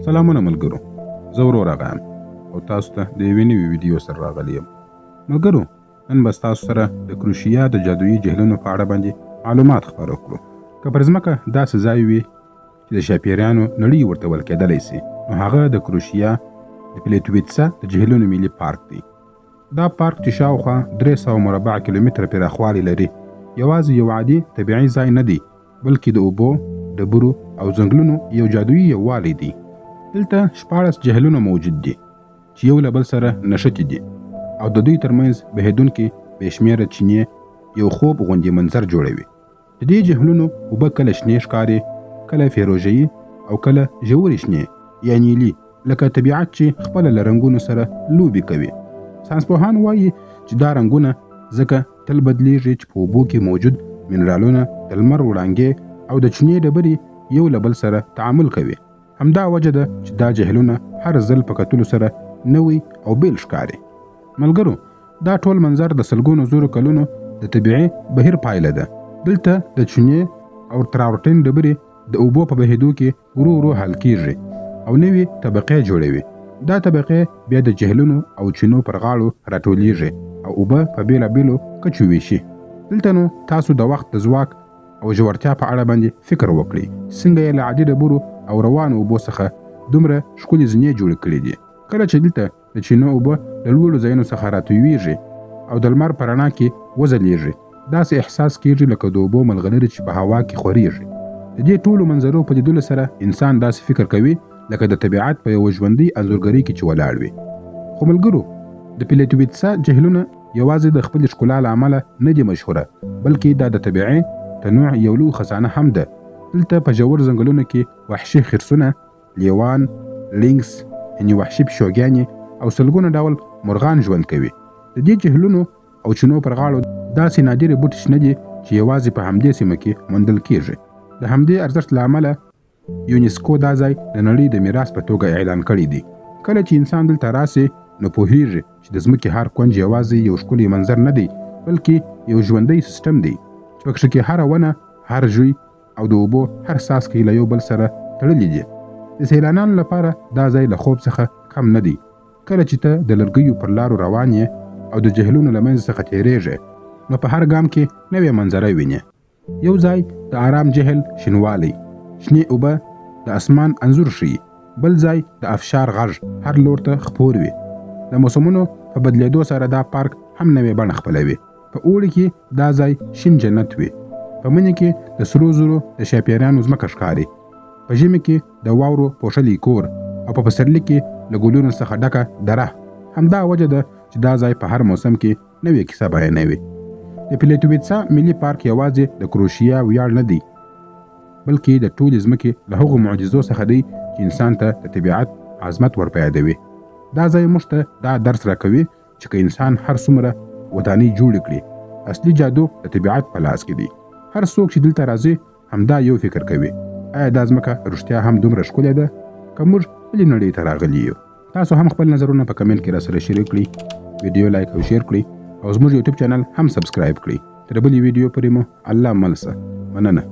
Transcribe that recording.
سلامونه ملګرو، زه ورور راغیم او تاسو ته د یوې نوې ویډیو سره راغلی یم. ملګرو، نن به تاسو سره د کروشیا د جادویي جهیلونو په اړه باندې معلومات خپاره کړو. که پر ځمکه داسې ځای وي چې د شاپیریانو نړۍ ورته ویل کېدلی سي، نو هغه د کروشیا د پلیتویتسا د جهیلونو ملي پارک دی. دا پارک چې شاوخوا 300 مربع کیلومتره پراخوالی لري، یوازې یو عادي طبیعي ځای نه دی، بلکې د اوبو، ډبرو او ځنګلونو یو جادویي یووالی دی. دلته 14 جهیلونه موجود دي چې یو له بل سره نښتي دي او د دوی ترمنځ بهیدونکي بې شمېره چینې یو خوب غوندې منظر جوړوي. د دې جهیلونو اوبه کله شنې ښکاري، کله فیروژه‌یي او کله ژورې شنې یا نیلي، لکه طبیعت چې خپله له رنګونو سره لوبې کوي. ساینسپوهان وایي چې دا رنګونه ځکه تل بدلیږي چې په اوبو کې موجود منرالونه د لمر وړانګې او د چینې ډبرې یو له بل سره تعامل کوي. همدا وجه ده چې دا جهیلونه هر ځل په کتلو سره نوی او بیل ښکاري. ملګرو، دا ټول منظر د سلګونو زرو کلونو د طبیعي بهیر پایله ده. دلته د چونې او تراورټین ډبرې د اوبو په بهیدو کې ورو ورو حل کیږي او نوې طبقې جوړوي. دا طبقې بیا د جهیلونو او چینو پر غاړو راټولیږي او اوبه په بیلابیلو کچو ویشي. دلته نو تاسو د وخت د ځواک او ژورتیا په اړه باندې فکر وکړئ، څنګه یې له عادي ډبرو او روانو اوبو څخه دومره ښکلې زینې جوړې کړې دي. کله چې دلته د چینو اوبه له لوړو ځایونو څخه راتویږي او د لمر په رڼا کې وځلیږي، داسې احساس کیږي لکه د اوبو ملغلرې چې په هوا کې خورېږي. د دې ټولو منظرو په لیدلو سره انسان داسې فکر کوي لکه د طبیعت په یو ژوندۍ انځورګرۍ کې چې ولاړ وي. خو ملګرو، د پلیتویتسا جهیلونه یوازې د خپلې ښکلا له امله نه دي مشهوره، بلکې دا د طبیعي تنوع یو لوی خزانه هم ده. دلته په ژور ځنګلونو کې وحشي خرسونه، لیوان، لینکس یعنې وحشي پیشوګانې او سلګونه ډول مرغان ژوند کوي. د دې جهیلونو او چینو پر غاړو داسې نادرې بوټي شنه دي چې یوازې په همدې سیمه کې موندل کیږي. د همدې ارزښت له امله یونیسکو دا ځای د نړۍ د میراث په توګه اعلان کړی دی. کله چې انسان دلته راسي، نو پوهیږي چې د ځمکې هر کونج یوازې یو ښکلی منظر نه دی، بلکې یو ژوندی سیستم دی چې په کې هره ونه، هر ژوی او د اوبو هر څاڅکی له یو بل سره تړلي دي. د سیلانیانو لپاره دا ځای له خوب څخه کم نه دی. کله چې ته د لرګیو پر لارو روان یې او د جهیلونو له منځ څخه تېرېږې، نو په هر ګام کې نوې منظره وینې. یو ځای د آرام جهیل شینوالی، شنې اوبه د اسمان انځور ښیي، بل ځای د افشار غږ هر لور ته خپور وي. د موسمونو په بدلیدو سره دا پارک هم نوې بڼه خپلوي. په اوړي کې دا ځای شین جنت وي، په مني کې د سرو زرو د شاپیریانو ځمکه ښکاري، په ژمي کې د واورو پوښلی کور او په پسرلي کې له ګلونو څخه ډکه دره. همدا وجه ده چې دا ځای په هر موسم کې نوې کیسه بیانوي. د پلیتویتسا ملي پارک یوازې د کروشیا ویاړ نه دی، بلکې د ټولې ځمکې له هغو معجزو څخه دی چې انسان ته د طبیعت عظمت ورپه یادوي. دا ځای موږ ته دا درس راکوي چې که انسان هر څومره ودانۍ جوړې کړي، اصلي جادو د طبیعت په لاس کې دی. هر څوک چې دلته راځي همدا یو فکر کوي، آیا دا ځمکه رښتیا هم دومره ښکلې ده که موږ بلې نړۍ ته راغلي یو؟ تاسو هم خپل نظرونه په کمنټ کې راسره شریک کړئ، ویډیو لایک او شیر کړئ او زموږ یوټیوب چینل هم سبسکرایب کړئ. تر بلې ویډیو پورې مو الله مل شه. مننه.